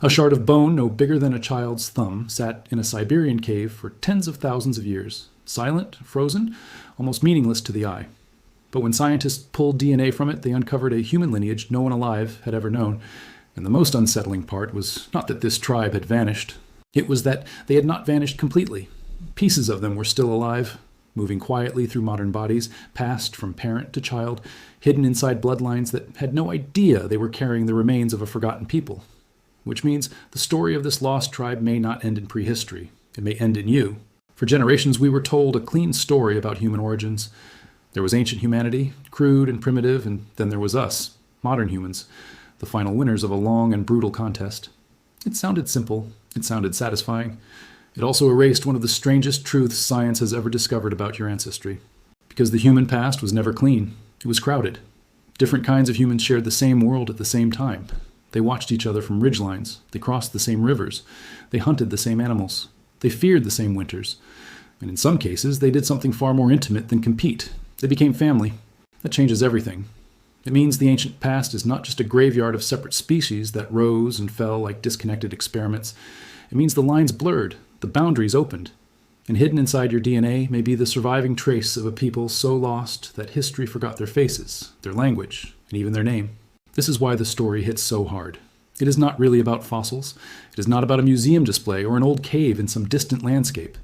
A shard of bone no bigger than a child's thumb sat in a Siberian cave for tens of thousands of years, silent, frozen, almost meaningless to the eye. But when scientists pulled DNA from it, they uncovered a human lineage no one alive had ever known. And the most unsettling part was not that this tribe had vanished. It was that they had not vanished completely. Pieces of them were still alive, moving quietly through modern bodies, passed from parent to child, hidden inside bloodlines that had no idea they were carrying the remains of a forgotten people. Which means the story of this lost tribe may not end in prehistory. It may end in you. For generations, we were told a clean story about human origins. There was ancient humanity, crude and primitive, and then there was us, modern humans, the final winners of a long and brutal contest. It sounded simple. It sounded satisfying. It also erased one of the strangest truths science has ever discovered about your ancestry. Because the human past was never clean. It was crowded. Different kinds of humans shared the same world at the same time. They watched each other from ridgelines. They crossed the same rivers. They hunted the same animals. They feared the same winters. And in some cases, they did something far more intimate than compete. They became family. That changes everything. It means the ancient past is not just a graveyard of separate species that rose and fell like disconnected experiments. It means the lines blurred, the boundaries opened. And hidden inside your DNA may be the surviving trace of a people so lost that history forgot their faces, their language, and even their name. This is why the story hits so hard. It is not really about fossils. It is not about a museum display or an old cave in some distant landscape.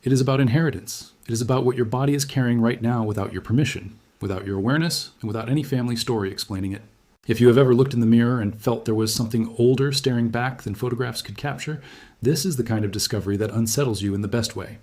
It is about inheritance. It is about what your body is carrying right now without your permission, without your awareness, and without any family story explaining it. If you have ever looked in the mirror and felt there was something older staring back than photographs could capture, this is the kind of discovery that unsettles you in the best way.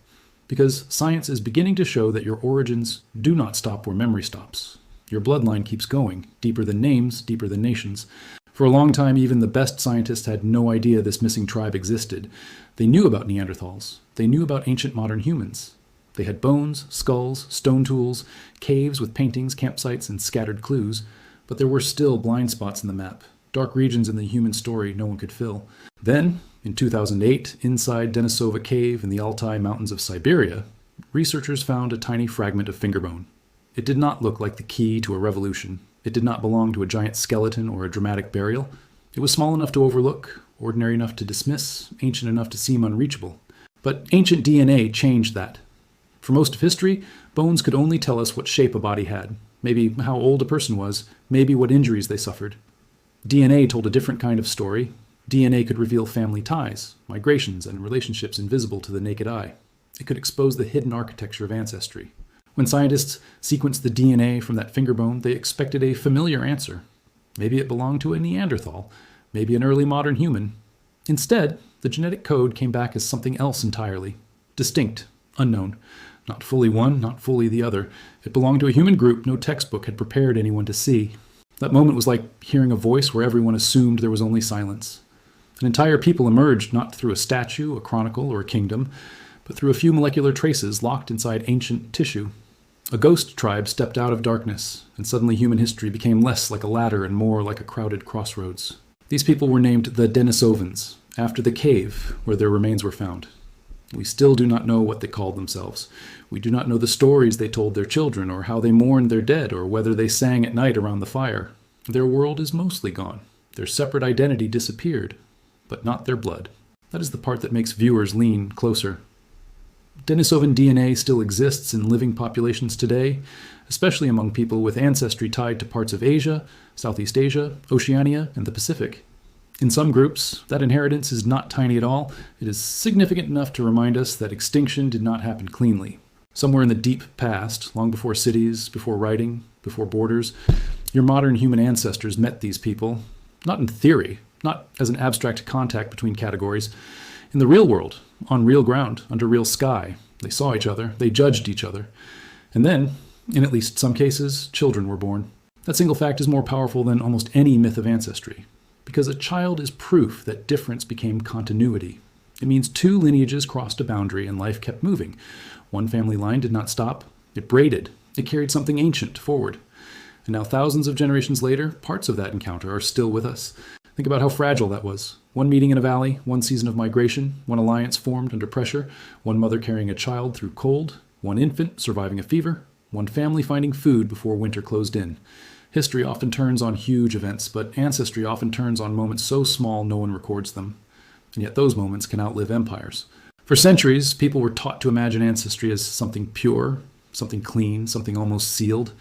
Because science is beginning to show that your origins do not stop where memory stops. Your bloodline keeps going, deeper than names, deeper than nations. For a long time, even the best scientists had no idea this missing tribe existed. They knew about Neanderthals. They knew about ancient modern humans. They had bones, skulls, stone tools, caves with paintings, campsites, and scattered clues. But there were still blind spots in the map, dark regions in the human story no one could fill. Then, in 2008, inside Denisova Cave in the Altai Mountains of Siberia, researchers found a tiny fragment of fingerbone. It did not look like the key to a revolution. It did not belong to a giant skeleton or a dramatic burial. It was small enough to overlook, ordinary enough to dismiss, ancient enough to seem unreachable. But ancient DNA changed that. For most of history, bones could only tell us what shape a body had, maybe how old a person was, maybe what injuries they suffered. DNA told a different kind of story. DNA could reveal family ties, migrations, and relationships invisible to the naked eye. It could expose the hidden architecture of ancestry. When scientists sequenced the DNA from that fingerbone, they expected a familiar answer. Maybe it belonged to a Neanderthal, maybe an early modern human. Instead, the genetic code came back as something else entirely. Distinct, unknown. Not fully one, not fully the other. It belonged to a human group no textbook had prepared anyone to see. That moment was like hearing a voice where everyone assumed there was only silence. An entire people emerged not through a statue, a chronicle, or a kingdom, but through a few molecular traces locked inside ancient tissue. A ghost tribe stepped out of darkness, and suddenly human history became less like a ladder and more like a crowded crossroads. These people were named the Denisovans, after the cave where their remains were found. We still do not know what they called themselves. We do not know the stories they told their children, or how they mourned their dead, or whether they sang at night around the fire. Their world is mostly gone. Their separate identity disappeared, but not their blood. That is the part that makes viewers lean closer. Denisovan DNA still exists in living populations today, especially among people with ancestry tied to parts of Asia, Southeast Asia, Oceania, and the Pacific. In some groups, that inheritance is not tiny at all. It is significant enough to remind us that extinction did not happen cleanly. Somewhere in the deep past, long before cities, before writing, before borders, your modern human ancestors met these people, not in theory, not as an abstract contact between categories. In the real world, on real ground, under real sky, they saw each other, they judged each other. And then, in at least some cases, children were born. That single fact is more powerful than almost any myth of ancestry, because a child is proof that difference became continuity. It means two lineages crossed a boundary and life kept moving. One family line did not stop. It braided. It carried something ancient forward. And now, thousands of generations later, parts of that encounter are still with us. Think about how fragile that was. One meeting in a valley, one season of migration, one alliance formed under pressure, one mother carrying a child through cold, one infant surviving a fever, one family finding food before winter closed in. History often turns on huge events, but ancestry often turns on moments so small no one records them. And yet those moments can outlive empires. For centuries, people were taught to imagine ancestry as something pure, something clean, something almost sealed.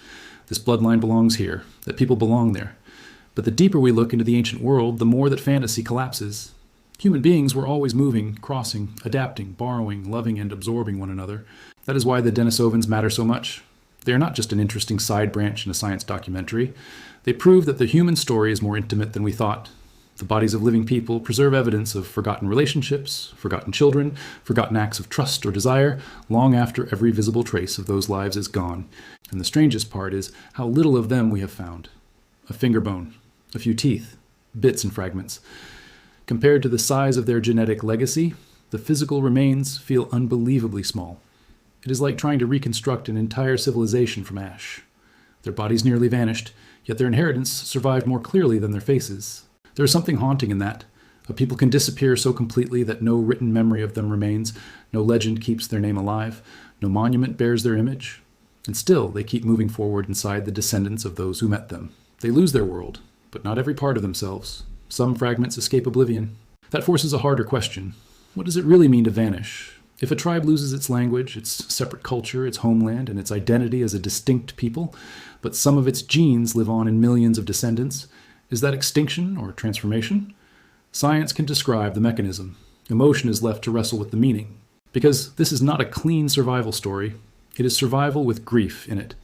This bloodline belongs here, that people belong there. But the deeper we look into the ancient world, the more that fantasy collapses. Human beings were always moving, crossing, adapting, borrowing, loving, and absorbing one another. That is why the Denisovans matter so much. They are not just an interesting side branch in a science documentary. They prove that the human story is more intimate than we thought. The bodies of living people preserve evidence of forgotten relationships, forgotten children, forgotten acts of trust or desire, long after every visible trace of those lives is gone. And the strangest part is how little of them we have found. A finger bone, a few teeth, bits and fragments. Compared to the size of their genetic legacy, the physical remains feel unbelievably small. It is like trying to reconstruct an entire civilization from ash. Their bodies nearly vanished, yet their inheritance survived more clearly than their faces. There is something haunting in that. A people can disappear so completely that no written memory of them remains, no legend keeps their name alive, no monument bears their image. And still, they keep moving forward inside the descendants of those who met them. They lose their world, but not every part of themselves. Some fragments escape oblivion. That forces a harder question. What does it really mean to vanish? If a tribe loses its language, its separate culture, its homeland, and its identity as a distinct people, but some of its genes live on in millions of descendants, is that extinction or transformation? Science can describe the mechanism. Emotion is left to wrestle with the meaning. Because this is not a clean survival story, it is survival with grief in it.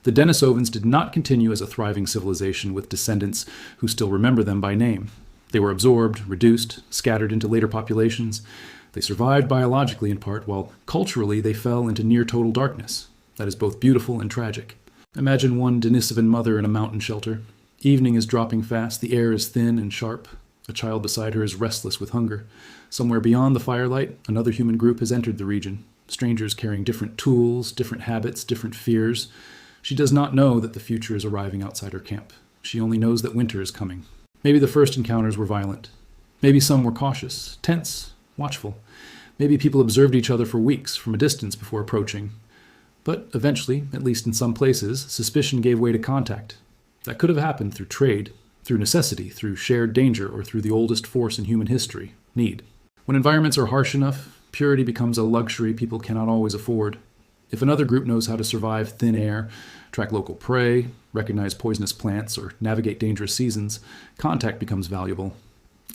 The Denisovans did not continue as a thriving civilization with descendants who still remember them by name. They were absorbed, reduced, scattered into later populations. They survived biologically in part, while culturally they fell into near-total darkness. That is both beautiful and tragic. Imagine one Denisovan mother in a mountain shelter. Evening is dropping fast, the air is thin and sharp. A child beside her is restless with hunger. Somewhere beyond the firelight, another human group has entered the region. Strangers carrying different tools, different habits, different fears. She does not know that the future is arriving outside her camp. She only knows that winter is coming. Maybe the first encounters were violent. Maybe some were cautious, tense, watchful. Maybe people observed each other for weeks from a distance before approaching. But eventually, at least in some places, suspicion gave way to contact. That could have happened through trade, through necessity, through shared danger, or through the oldest force in human history, need. When environments are harsh enough, purity becomes a luxury people cannot always afford. If another group knows how to survive thin air, track local prey, recognize poisonous plants, or navigate dangerous seasons, contact becomes valuable.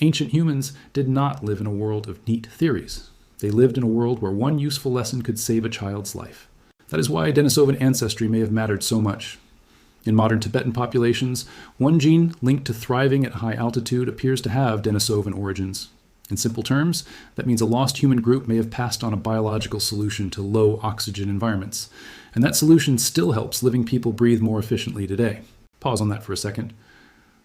Ancient humans did not live in a world of neat theories. They lived in a world where one useful lesson could save a child's life. That is why Denisovan ancestry may have mattered so much. In modern Tibetan populations, one gene linked to thriving at high altitude appears to have Denisovan origins. In simple terms, that means a lost human group may have passed on a biological solution to low oxygen environments, and that solution still helps living people breathe more efficiently today. Pause on that for a second.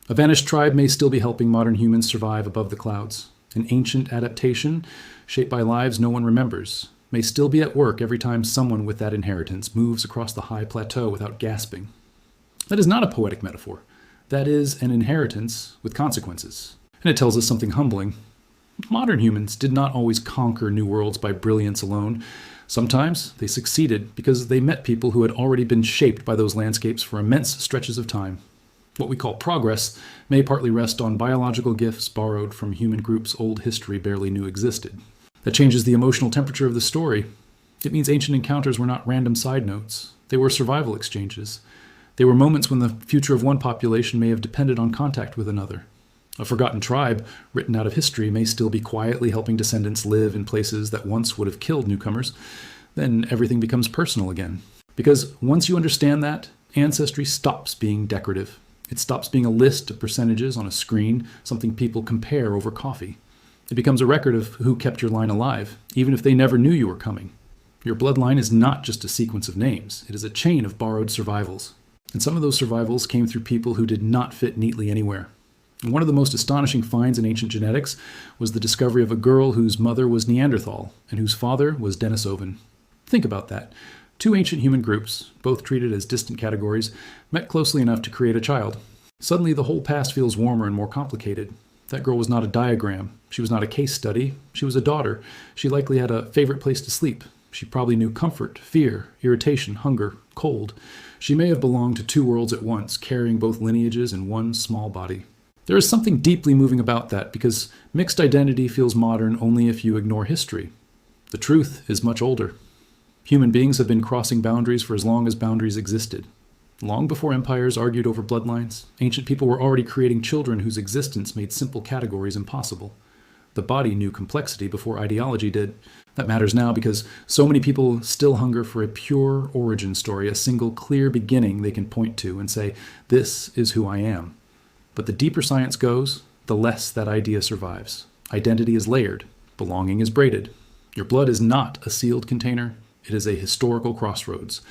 A vanished tribe may still be helping modern humans survive above the clouds. An ancient adaptation, shaped by lives no one remembers, may still be at work every time someone with that inheritance moves across the high plateau without gasping. That is not a poetic metaphor. That is an inheritance with consequences. And it tells us something humbling. Modern humans did not always conquer new worlds by brilliance alone. Sometimes they succeeded because they met people who had already been shaped by those landscapes for immense stretches of time. What we call progress may partly rest on biological gifts borrowed from human groups old history barely knew existed. That changes the emotional temperature of the story. It means ancient encounters were not random side notes. They were survival exchanges. They were moments when the future of one population may have depended on contact with another. A forgotten tribe, written out of history, may still be quietly helping descendants live in places that once would have killed newcomers. Then everything becomes personal again. Because once you understand that, ancestry stops being decorative. It stops being a list of percentages on a screen, something people compare over coffee. It becomes a record of who kept your line alive, even if they never knew you were coming. Your bloodline is not just a sequence of names. It is a chain of borrowed survivals. And some of those survivals came through people who did not fit neatly anywhere. And one of the most astonishing finds in ancient genetics was the discovery of a girl whose mother was Neanderthal and whose father was Denisovan. Think about that. Two ancient human groups, both treated as distant categories, met closely enough to create a child. Suddenly, the whole past feels warmer and more complicated. That girl was not a diagram. She was not a case study. She was a daughter. She likely had a favorite place to sleep. She probably knew comfort, fear, irritation, hunger, cold. She may have belonged to two worlds at once, carrying both lineages in one small body. There is something deeply moving about that, because mixed identity feels modern only if you ignore history. The truth is much older. Human beings have been crossing boundaries for as long as boundaries existed. Long before empires argued over bloodlines, ancient people were already creating children whose existence made simple categories impossible. The body knew complexity before ideology did. That matters now because so many people still hunger for a pure origin story, a single clear beginning they can point to and say, "This is who I am." But the deeper science goes, the less that idea survives. Identity is layered. Belonging is braided. Your blood is not a sealed container. It is a historical crossroads.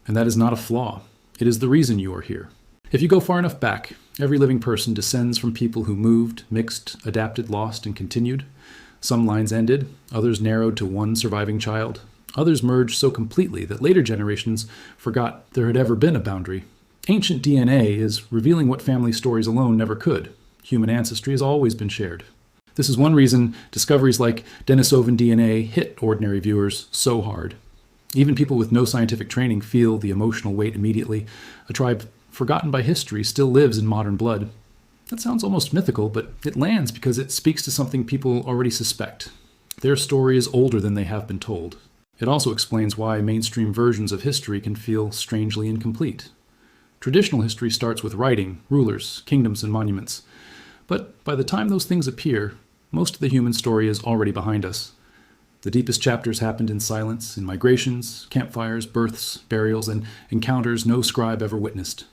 And that is not a flaw. It is the reason you are here. If you go far enough back, every living person descends from people who moved, mixed, adapted, lost, and continued. Some lines ended, others narrowed to one surviving child. Others merged so completely that later generations forgot there had ever been a boundary. Ancient DNA is revealing what family stories alone never could. Human ancestry has always been shared. This is one reason discoveries like Denisovan DNA hit ordinary viewers so hard. Even people with no scientific training feel the emotional weight immediately. A tribe forgotten by history still lives in modern blood. That sounds almost mythical, but it lands because it speaks to something people already suspect. Their story is older than they have been told. It also explains why mainstream versions of history can feel strangely incomplete. Traditional history starts with writing, rulers, kingdoms, and monuments. But by the time those things appear, most of the human story is already behind us. The deepest chapters happened in silence, in migrations, campfires, births, burials, and encounters no scribe ever witnessed.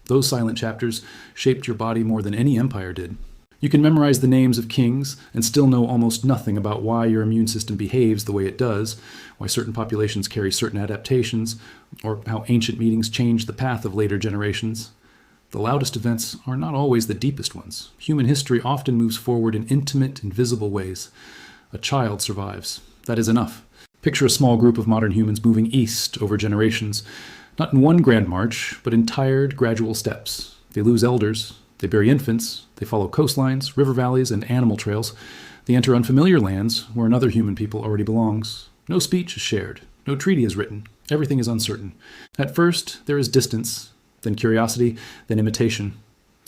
Those silent chapters shaped your body more than any empire did. You can memorize the names of kings and still know almost nothing about why your immune system behaves the way it does, why certain populations carry certain adaptations, or how ancient meetings change the path of later generations. The loudest events are not always the deepest ones. Human history often moves forward in intimate, invisible ways. A child survives. That is enough. Picture a small group of modern humans moving east over generations, not in one grand march, but in tired, gradual steps. They lose elders. They bury infants, they follow coastlines, river valleys, and animal trails. They enter unfamiliar lands where another human people already belongs. No speech is shared. No treaty is written. Everything is uncertain. At first, there is distance, then curiosity, then imitation.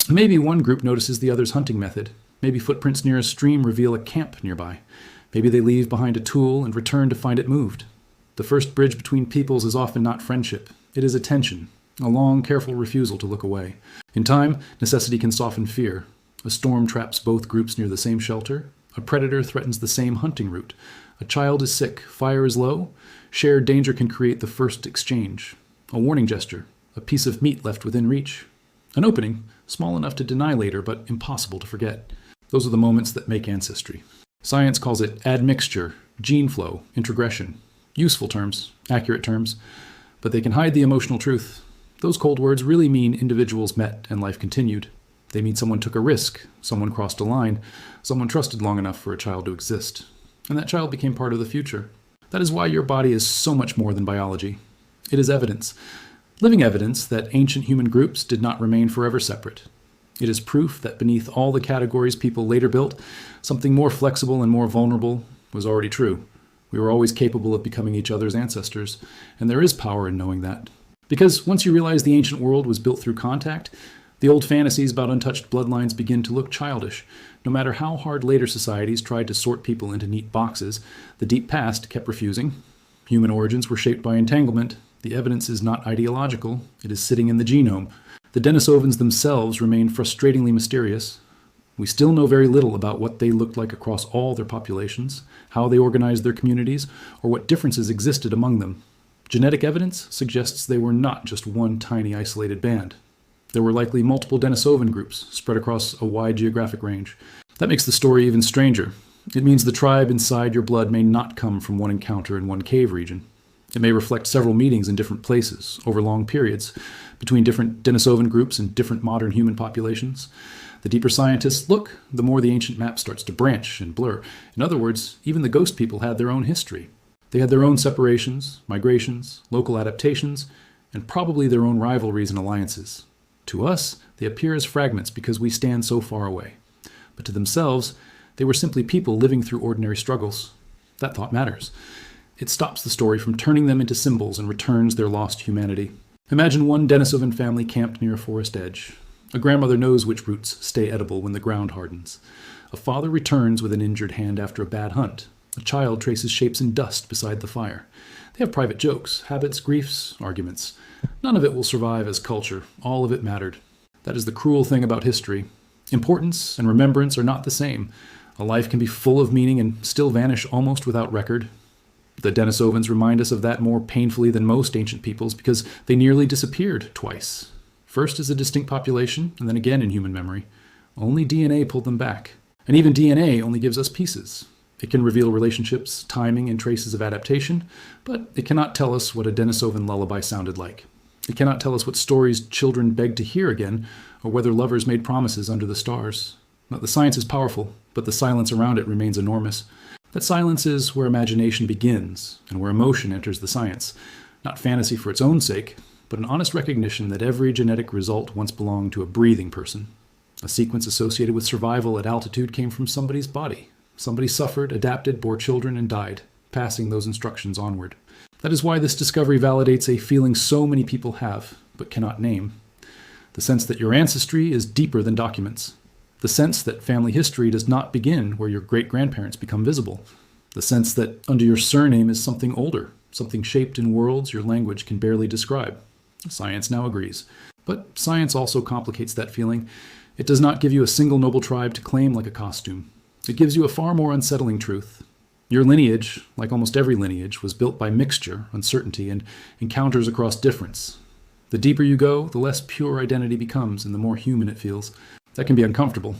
Maybe one group notices the other's hunting method. Maybe footprints near a stream reveal a camp nearby. Maybe they leave behind a tool and return to find it moved. The first bridge between peoples is often not friendship. It is attention. A long, careful refusal to look away. In time, necessity can soften fear. A storm traps both groups near the same shelter. A predator threatens the same hunting route. A child is sick. Fire is low. Shared danger can create the first exchange. A warning gesture. A piece of meat left within reach. An opening, small enough to deny later, but impossible to forget. Those are the moments that make ancestry. Science calls it admixture, gene flow, introgression. Useful terms, accurate terms, but they can hide the emotional truth. Those cold words really mean individuals met and life continued. They mean someone took a risk, someone crossed a line, someone trusted long enough for a child to exist. And that child became part of the future. That is why your body is so much more than biology. It is evidence, living evidence that ancient human groups did not remain forever separate. It is proof that beneath all the categories people later built, something more flexible and more vulnerable was already true. We were always capable of becoming each other's ancestors, and there is power in knowing that. Because once you realize the ancient world was built through contact, the old fantasies about untouched bloodlines begin to look childish. No matter how hard later societies tried to sort people into neat boxes, the deep past kept refusing. Human origins were shaped by entanglement. The evidence is not ideological. It is sitting in the genome. The Denisovans themselves remain frustratingly mysterious. We still know very little about what they looked like across all their populations, how they organized their communities, or what differences existed among them. Genetic evidence suggests they were not just one tiny isolated band. There were likely multiple Denisovan groups spread across a wide geographic range. That makes the story even stranger. It means the tribe inside your blood may not come from one encounter in one cave region. It may reflect several meetings in different places over long periods between different Denisovan groups and different modern human populations. The deeper scientists look, the more the ancient map starts to branch and blur. In other words, even the ghost people had their own history. They had their own separations, migrations, local adaptations, and probably their own rivalries and alliances. To us, they appear as fragments because we stand so far away. But to themselves, they were simply people living through ordinary struggles. That thought matters. It stops the story from turning them into symbols and returns their lost humanity. Imagine one Denisovan family camped near a forest edge. A grandmother knows which roots stay edible when the ground hardens. A father returns with an injured hand after a bad hunt. A child traces shapes in dust beside the fire. They have private jokes, habits, griefs, arguments. None of it will survive as culture. All of it mattered. That is the cruel thing about history. Importance and remembrance are not the same. A life can be full of meaning and still vanish almost without record. The Denisovans remind us of that more painfully than most ancient peoples because they nearly disappeared twice. First as a distinct population, and then again in human memory. Only DNA pulled them back. And even DNA only gives us pieces. It can reveal relationships, timing, and traces of adaptation, but it cannot tell us what a Denisovan lullaby sounded like. It cannot tell us what stories children begged to hear again, or whether lovers made promises under the stars. Now, the science is powerful, but the silence around it remains enormous. That silence is where imagination begins, and where emotion enters the science. Not fantasy for its own sake, but an honest recognition that every genetic result once belonged to a breathing person. A sequence associated with survival at altitude came from somebody's body. Somebody suffered, adapted, bore children, and died, passing those instructions onward. That is why this discovery validates a feeling so many people have, but cannot name. The sense that your ancestry is deeper than documents. The sense that family history does not begin where your great-grandparents become visible. The sense that under your surname is something older, something shaped in worlds your language can barely describe. Science now agrees. But science also complicates that feeling. It does not give you a single noble tribe to claim like a costume. It gives you a far more unsettling truth. Your lineage, like almost every lineage, was built by mixture, uncertainty, and encounters across difference. The deeper you go, the less pure identity becomes and the more human it feels. That can be uncomfortable.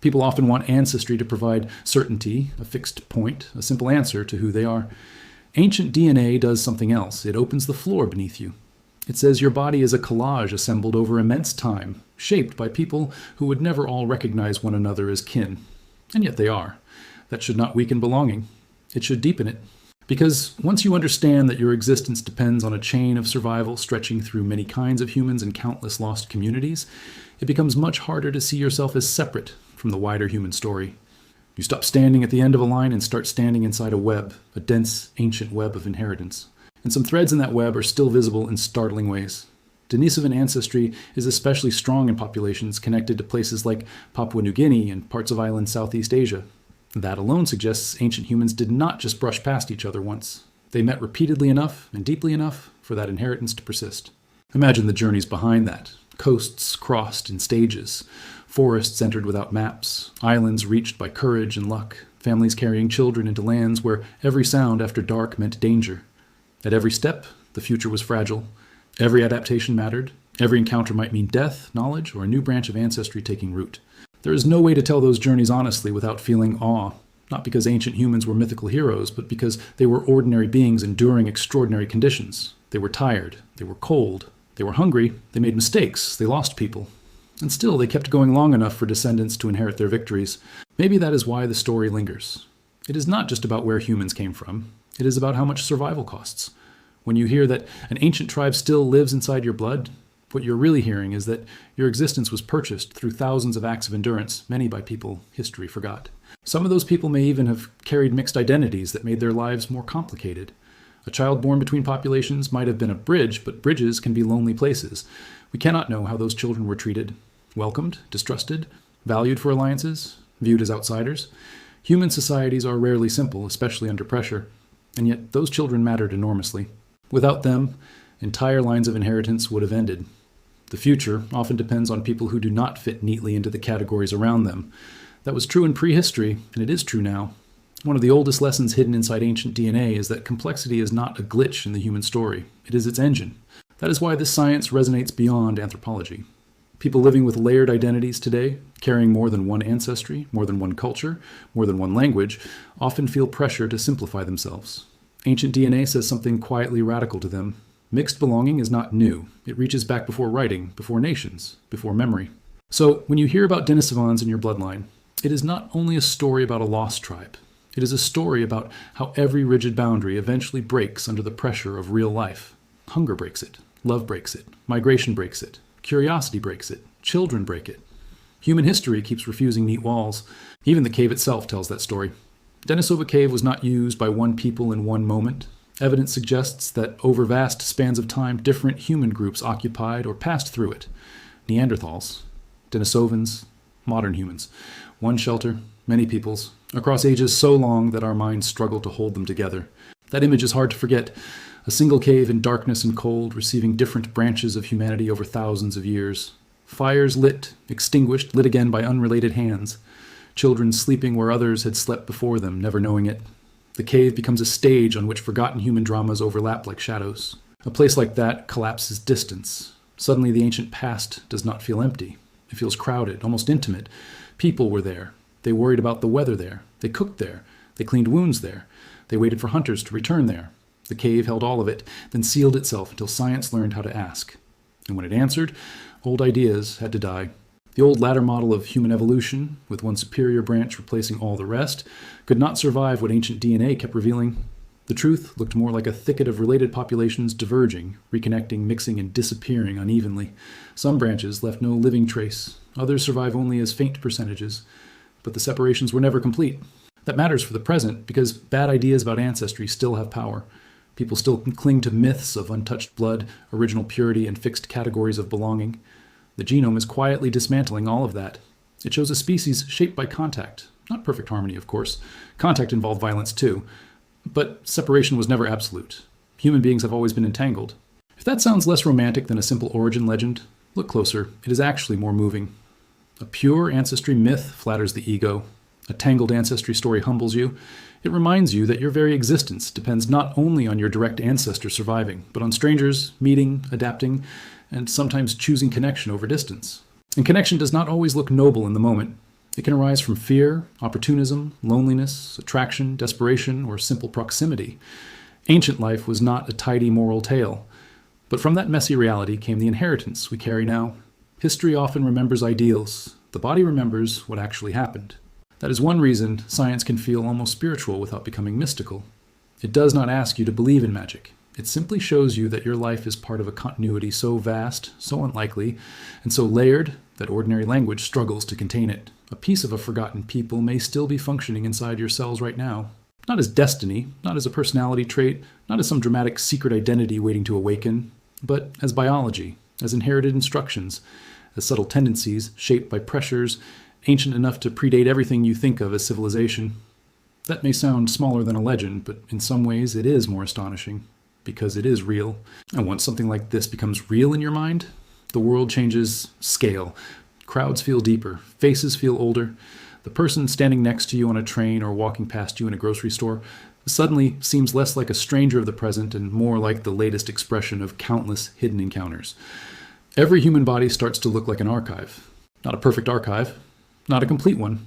People often want ancestry to provide certainty, a fixed point, a simple answer to who they are. Ancient DNA does something else. It opens the floor beneath you. It says your body is a collage assembled over immense time, shaped by people who would never all recognize one another as kin. And yet they are. That should not weaken belonging. It should deepen it. Because once you understand that your existence depends on a chain of survival stretching through many kinds of humans and countless lost communities, it becomes much harder to see yourself as separate from the wider human story. You stop standing at the end of a line and start standing inside a web, a dense, ancient web of inheritance. And some threads in that web are still visible in startling ways. Denisovan ancestry is especially strong in populations connected to places like Papua New Guinea and parts of island Southeast Asia. That alone suggests ancient humans did not just brush past each other once. They met repeatedly enough and deeply enough for that inheritance to persist. Imagine the journeys behind that. Coasts crossed in stages, forests entered without maps, islands reached by courage and luck, families carrying children into lands where every sound after dark meant danger. At every step, the future was fragile. Every adaptation mattered. Every encounter might mean death, knowledge, or a new branch of ancestry taking root. There is no way to tell those journeys honestly without feeling awe, not because ancient humans were mythical heroes, but because they were ordinary beings enduring extraordinary conditions. They were tired. They were cold. They were hungry. They made mistakes. They lost people. And still, they kept going long enough for descendants to inherit their victories. Maybe that is why the story lingers. It is not just about where humans came from. It is about how much survival costs. When you hear that an ancient tribe still lives inside your blood, what you're really hearing is that your existence was purchased through thousands of acts of endurance, many by people history forgot. Some of those people may even have carried mixed identities that made their lives more complicated. A child born between populations might have been a bridge, but bridges can be lonely places. We cannot know how those children were treated, welcomed, distrusted, valued for alliances, viewed as outsiders. Human societies are rarely simple, especially under pressure, and yet those children mattered enormously. Without them, entire lines of inheritance would have ended. The future often depends on people who do not fit neatly into the categories around them. That was true in prehistory, and it is true now. One of the oldest lessons hidden inside ancient DNA is that complexity is not a glitch in the human story. It is its engine. That is why this science resonates beyond anthropology. People living with layered identities today, carrying more than one ancestry, more than one culture, more than one language, often feel pressure to simplify themselves. Ancient DNA says something quietly radical to them. Mixed belonging is not new. It reaches back before writing, before nations, before memory. So when you hear about Denisovans in your bloodline, it is not only a story about a lost tribe. It is a story about how every rigid boundary eventually breaks under the pressure of real life. Hunger breaks it. Love breaks it. Migration breaks it. Curiosity breaks it. Children break it. Human history keeps refusing neat walls. Even the cave itself tells that story. Denisova Cave was not used by one people in one moment. Evidence suggests that over vast spans of time, different human groups occupied or passed through it. Neanderthals, Denisovans, modern humans. One shelter, many peoples, across ages so long that our minds struggle to hold them together. That image is hard to forget. A single cave in darkness and cold, receiving different branches of humanity over thousands of years. Fires lit, extinguished, lit again by unrelated hands. Children sleeping where others had slept before them, never knowing it. The cave becomes a stage on which forgotten human dramas overlap like shadows. A place like that collapses distance. Suddenly the ancient past does not feel empty. It feels crowded, almost intimate. People were there. They worried about the weather there. They cooked there. They cleaned wounds there. They waited for hunters to return there. The cave held all of it, then sealed itself until science learned how to ask. And when it answered, old ideas had to die. The old ladder model of human evolution, with one superior branch replacing all the rest, could not survive what ancient DNA kept revealing. The truth looked more like a thicket of related populations diverging, reconnecting, mixing, and disappearing unevenly. Some branches left no living trace. Others survive only as faint percentages. But the separations were never complete. That matters for the present because bad ideas about ancestry still have power. People still cling to myths of untouched blood, original purity, and fixed categories of belonging. The genome is quietly dismantling all of that. It shows a species shaped by contact. Not perfect harmony, of course. Contact involved violence too. But separation was never absolute. Human beings have always been entangled. If that sounds less romantic than a simple origin legend, look closer. It is actually more moving. A pure ancestry myth flatters the ego. A tangled ancestry story humbles you. It reminds you that your very existence depends not only on your direct ancestor surviving, but on strangers meeting, adapting, and sometimes choosing connection over distance. And connection does not always look noble in the moment. It can arise from fear, opportunism, loneliness, attraction, desperation, or simple proximity. Ancient life was not a tidy moral tale, but from that messy reality came the inheritance we carry now. History often remembers ideals. The body remembers what actually happened. That is one reason science can feel almost spiritual without becoming mystical. It does not ask you to believe in magic. It simply shows you that your life is part of a continuity so vast, so unlikely, and so layered that ordinary language struggles to contain it. A piece of a forgotten people may still be functioning inside your cells right now. Not as destiny, not as a personality trait, not as some dramatic secret identity waiting to awaken, but as biology, as inherited instructions, as subtle tendencies shaped by pressures ancient enough to predate everything you think of as civilization. That may sound smaller than a legend, but in some ways it is more astonishing, because it is real. And once something like this becomes real in your mind, the world changes scale. Crowds feel deeper, faces feel older. The person standing next to you on a train or walking past you in a grocery store suddenly seems less like a stranger of the present and more like the latest expression of countless hidden encounters. Every human body starts to look like an archive. Not a perfect archive, not a complete one.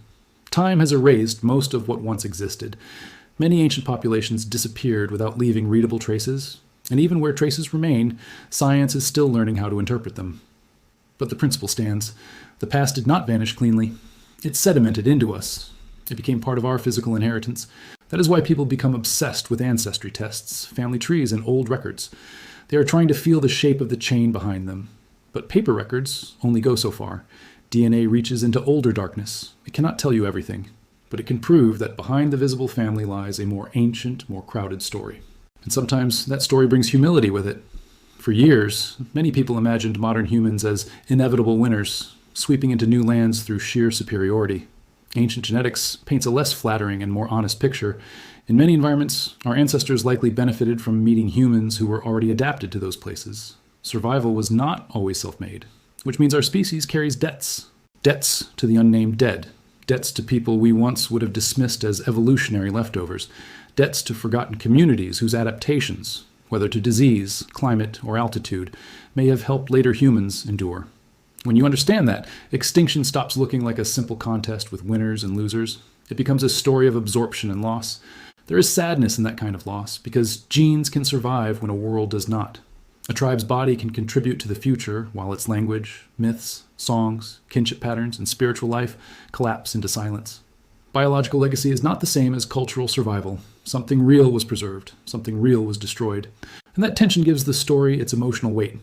Time has erased most of what once existed. Many ancient populations disappeared without leaving readable traces, and even where traces remain, science is still learning how to interpret them. But the principle stands. The past did not vanish cleanly. It sedimented into us. It became part of our physical inheritance. That is why people become obsessed with ancestry tests, family trees, and old records. They are trying to feel the shape of the chain behind them. But paper records only go so far. DNA reaches into older darkness. It cannot tell you everything, but it can prove that behind the visible family lies a more ancient, more crowded story. And sometimes that story brings humility with it. For years, many people imagined modern humans as inevitable winners, sweeping into new lands through sheer superiority. Ancient genetics paints a less flattering and more honest picture. In many environments, our ancestors likely benefited from meeting humans who were already adapted to those places. Survival was not always self-made, which means our species carries debts. Debts to the unnamed dead. Debts to people we once would have dismissed as evolutionary leftovers. Debts to forgotten communities whose adaptations, whether to disease, climate, or altitude, may have helped later humans endure. When you understand that, extinction stops looking like a simple contest with winners and losers. It becomes a story of absorption and loss. There is sadness in that kind of loss, because genes can survive when a world does not. A tribe's body can contribute to the future while its language, myths, songs, kinship patterns, and spiritual life collapse into silence. Biological legacy is not the same as cultural survival. Something real was preserved, something real was destroyed. And that tension gives the story its emotional weight.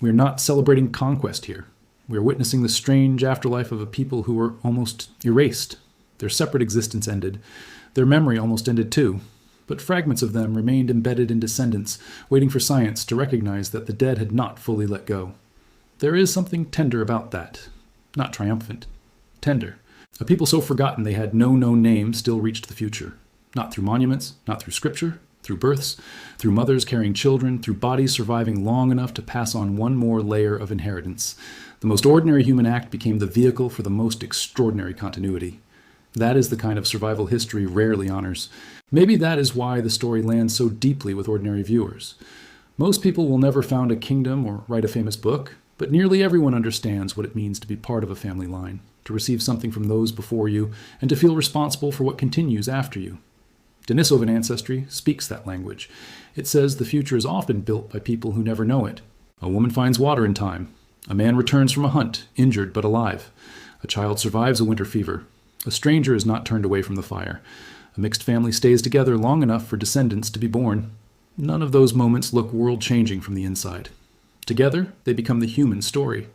We are not celebrating conquest here. We are witnessing the strange afterlife of a people who were almost erased. Their separate existence ended. Their memory almost ended too. but fragments of them remained embedded in descendants, waiting for science to recognize that the dead had not fully let go. There is something tender about that. Not triumphant. Tender. A people so forgotten they had no known name still reached the future. Not through monuments, not through scripture, through births, through mothers carrying children, through bodies surviving long enough to pass on one more layer of inheritance. The most ordinary human act became the vehicle for the most extraordinary continuity. That is the kind of survival history rarely honors. Maybe that is why the story lands so deeply with ordinary viewers. Most people will never found a kingdom or write a famous book, but nearly everyone understands what it means to be part of a family line, to receive something from those before you, and to feel responsible for what continues after you. Denisovan ancestry speaks that language. It says the future is often built by people who never know it. A woman finds water in time. A man returns from a hunt, injured but alive. A child survives a winter fever. A stranger is not turned away from the fire. A mixed family stays together long enough for descendants to be born. None of those moments look world-changing from the inside. Together, they become the human story.